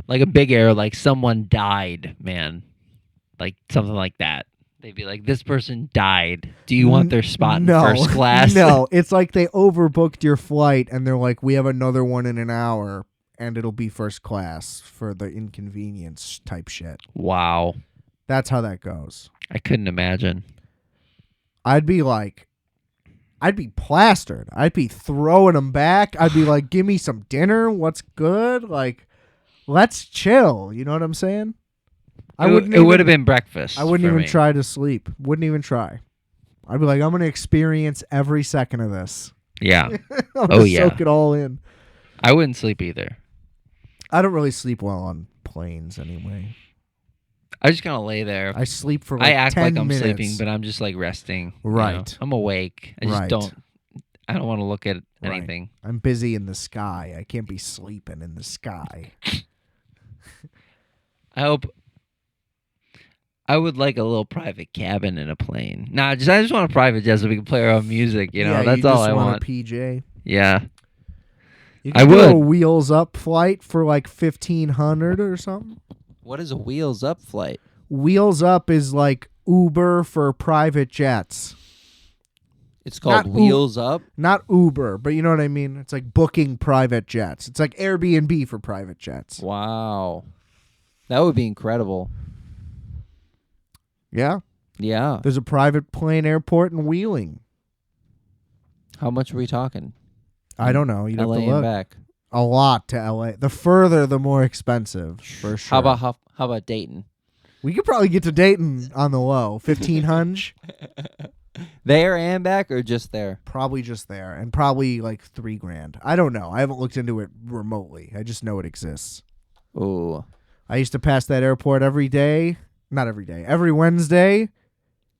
Like a big error, like someone died, man. Like something like that. They'd be like, this person died. Do you want their spot in first class? No, it's like they overbooked your flight and they're like, we have another one in an hour and it'll be first class for the inconvenience type shit. Wow. That's how that goes. I couldn't imagine. I'd be plastered. I'd be throwing them back. I'd be like, give me some dinner. What's good? Like, let's chill. You know what I'm saying? It would have been breakfast. I wouldn't even try to sleep. Wouldn't even try. I'd be like, I'm going to experience every second of this. Yeah. I'm going to soak it all in. I wouldn't sleep either. I don't really sleep well on planes anyway. I just kind of lay there. I sleep for like 10 minutes. I act like I'm sleeping, but I'm just like resting. Right. I'm awake. I just I don't want to look at anything. Right. I'm busy in the sky. I can't be sleeping in the sky. I would like a little private cabin in a plane. I just want a private jet so we can play our own music. That's all I want. A PJ. Yeah. You can do a wheels up flight for like $1,500 or something. What is a wheels up flight? Wheels up is like Uber for private jets. It's called Wheels Up? Not Uber, but you know what I mean? It's like booking private jets. It's like Airbnb for private jets. Wow. That would be incredible. Yeah. Yeah. There's a private plane airport in Wheeling. How much are we talking? I don't know. You'd LA have to look. and back. A lot to LA. The further, the more expensive, for sure. How about Dayton? We could probably get to Dayton on the low. 1,500. There and back, or just there? Probably just there, and probably like $3,000. I don't know. I haven't looked into it remotely. I just know it exists. Ooh. I used to pass that airport every day. Not every day. Every Wednesday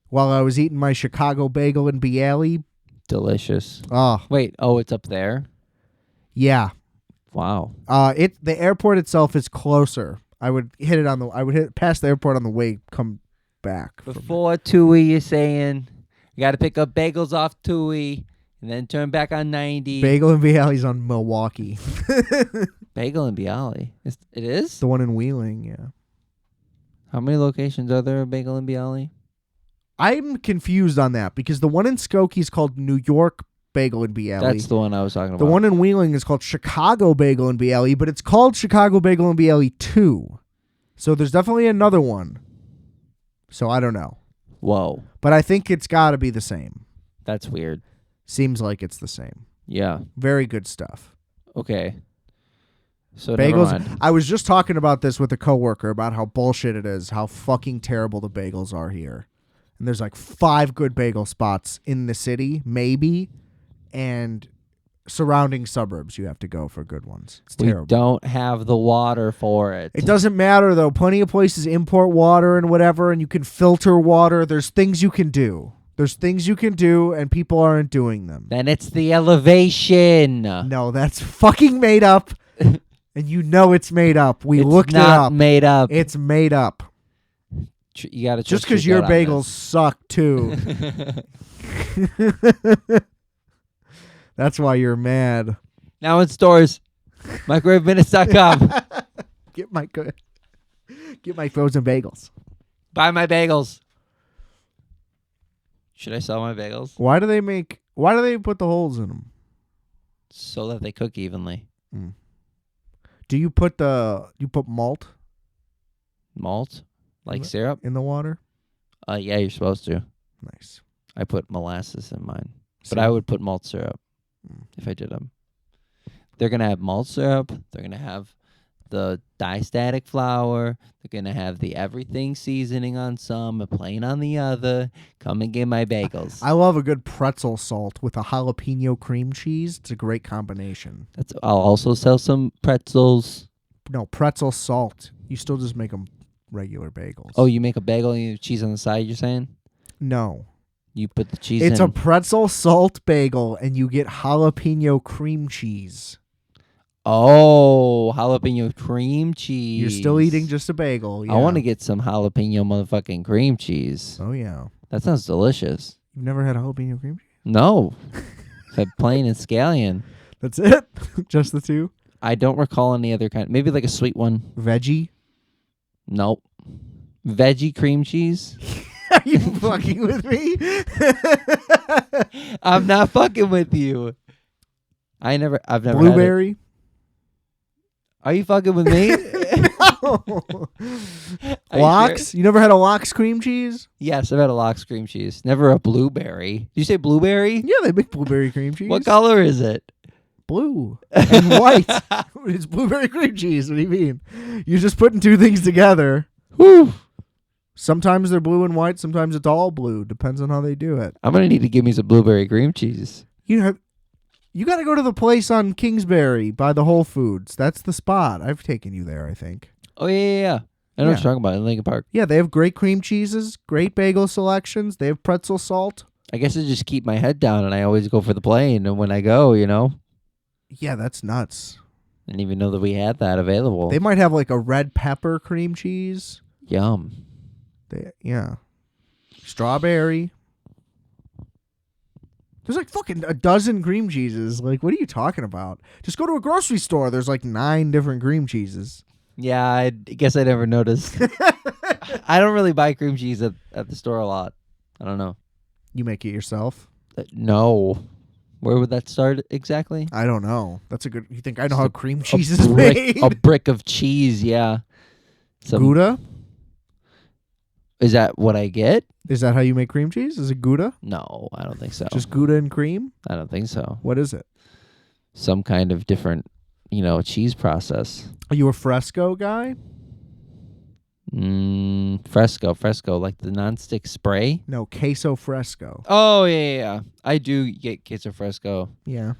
while I was eating my Chicago bagel in Bialy. Delicious. Oh. Wait, it's up there? Yeah. Wow. The airport itself is closer. I would hit past the airport on the way, come back. Before Tui, you're saying you got to pick up Bagels off Tui and then turn back on 90. Bagel and Bialy's on Milwaukee. Bagel and Bialy. It is? The one in Wheeling, yeah. How many locations are there of Bagel and Bialy? I'm confused on that because the one in Skokie is called New York Bagel and Bialy. That's the one I was talking about. The one in Wheeling is called Chicago Bagel and Bialy, but it's called Chicago Bagel and Bialy 2. So there's definitely another one. So I don't know. Whoa. But I think it's got to be the same. That's weird. Seems like it's the same. Yeah. Very good stuff. Okay. So bagels. I was just talking about this with a coworker about how bullshit it is, how fucking terrible the bagels are here. And there's like 5 good bagel spots in the city, maybe, and surrounding suburbs you have to go for good ones. It's terrible. We don't have the water for it. It doesn't matter, though. Plenty of places import water and whatever, and you can filter water. There's things you can do. And people aren't doing them. Then it's the elevation. No, that's fucking made up. And you know it's made up. We looked it up. It's not made up. It's made up. You gotta just because your bagels suck too. That's why you're mad. Now in stores, microwaveminutes.com. Get my frozen bagels. Buy my bagels. Should I sell my bagels? Why do they put the holes in them? So that they cook evenly. Mm. Do you put malt? Malt? Like syrup? In the water? Yeah, you're supposed to. Nice. I put molasses in mine. But I would put malt syrup if I did them. They're going to have malt syrup. They're going to have the diastatic flour. They're going to have the everything seasoning on some, a plain on the other. Come and get my bagels. I love a good pretzel salt with a jalapeno cream cheese. It's a great combination. I'll also sell some pretzels. No, pretzel salt. You still just make them regular bagels. Oh, you make a bagel and you have cheese on the side, you're saying? No. You put the cheese in. It's a pretzel salt bagel, and you get jalapeno cream cheese. Oh, jalapeno cream cheese. You're still eating just a bagel. Yeah. I want to get some jalapeno motherfucking cream cheese. Oh, yeah. That sounds delicious. You've never had jalapeno cream cheese? No. I've had plain and scallion. That's it? Just the two? I don't recall any other kind. Maybe like a sweet one. Veggie? Nope. Veggie cream cheese? Are you fucking with me? I'm not fucking with you. I've never Blueberry? had it. Are you fucking with me? No. Lox? You never had a Lox cream cheese? Yes, I've had a Lox cream cheese. Never a blueberry. Did you say blueberry? Yeah, they make blueberry cream cheese. What color is it? Blue and white. It's blueberry cream cheese. What do you mean? You're just putting two things together. Whew. Sometimes they're blue and white. Sometimes it's all blue. Depends on how they do it. I'm going to need to give me some blueberry cream cheese. You got to go to the place on Kingsbury by the Whole Foods. That's the spot. I've taken you there, I think. Oh, yeah. I know what you're talking about in Lincoln Park. Yeah, they have great cream cheeses, great bagel selections. They have pretzel salt. I guess I just keep my head down and I always go for the plain. And when I go, Yeah, that's nuts. I didn't even know that we had that available. They might have like a red pepper cream cheese. Yum. Yeah. Strawberry. There's like fucking a dozen cream cheeses. Like, what are you talking about? Just go to a grocery store. There's like 9 different cream cheeses. Yeah, I guess I never noticed I don't really buy cream cheese at the store a lot. I don't know. You make it yourself? No. Where would that start exactly? I don't know. That's a good. You think I know Just how cream cheese is made? A brick of cheese, yeah. Gouda? Is that what I get? Is that how you make cream cheese? Is it Gouda? No, I don't think so. Just Gouda and cream? I don't think so. What is it? Some kind of different, cheese process. Are you a Fresco guy? Fresco, like the nonstick spray? No, queso Fresco. Oh, yeah. I do get queso Fresco. Yeah.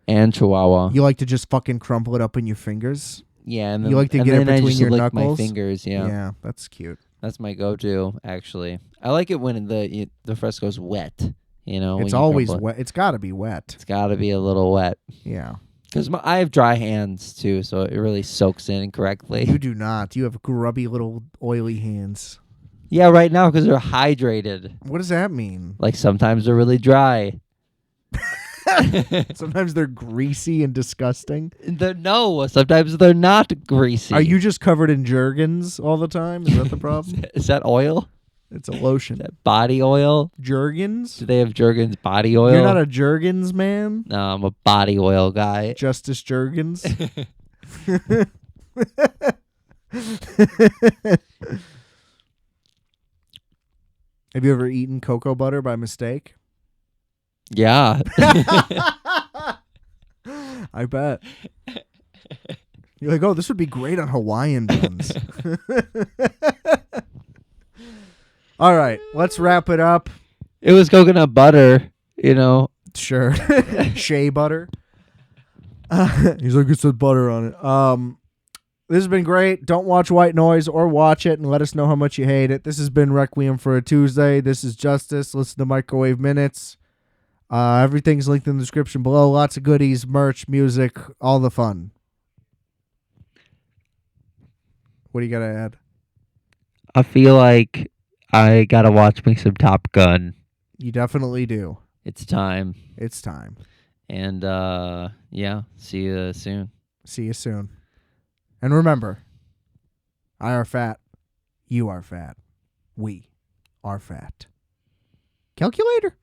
And Chihuahua. You like to just fucking crumple it up in your fingers? Yeah, and then, you like to get it between your knuckles? My fingers, yeah. Yeah, that's cute. That's my go-to, actually. I like it when the Fresco's wet, It's always wet. It's got to be wet. It's got to be a little wet. Yeah. Because I have dry hands, too, so it really soaks in correctly. You do not. You have grubby little oily hands. Yeah, right now, because they're hydrated. What does that mean? Like, sometimes they're really dry. Sometimes they're greasy and disgusting. No, sometimes they're not greasy. Are you just covered in Jergens all the time? Is that the problem? Is that oil? It's a lotion. Is that body oil? Jergens? Do they have Jergens body oil? You're not a Jergens man? No, I'm a body oil guy. Justis Jergens? Have you ever eaten cocoa butter by mistake? Yeah. I bet. You're like, oh, this would be great on Hawaiian buns. All right, let's wrap it up. It was coconut butter, Sure. Shea butter. He's like, it said butter on it. This has been great. Don't watch White Noise or watch it and let us know how much you hate it. This has been Requiem for a Tuesday. This is Justis. Listen to Microwave Minutes. Everything's linked in the description below. Lots of goodies, merch, music, all the fun. What do you got to add? I feel like I got to watch me some Top Gun. You definitely do. It's time. It's time. And, yeah, see you soon. See you soon. And remember, I are fat. You are fat. We are fat. Calculator.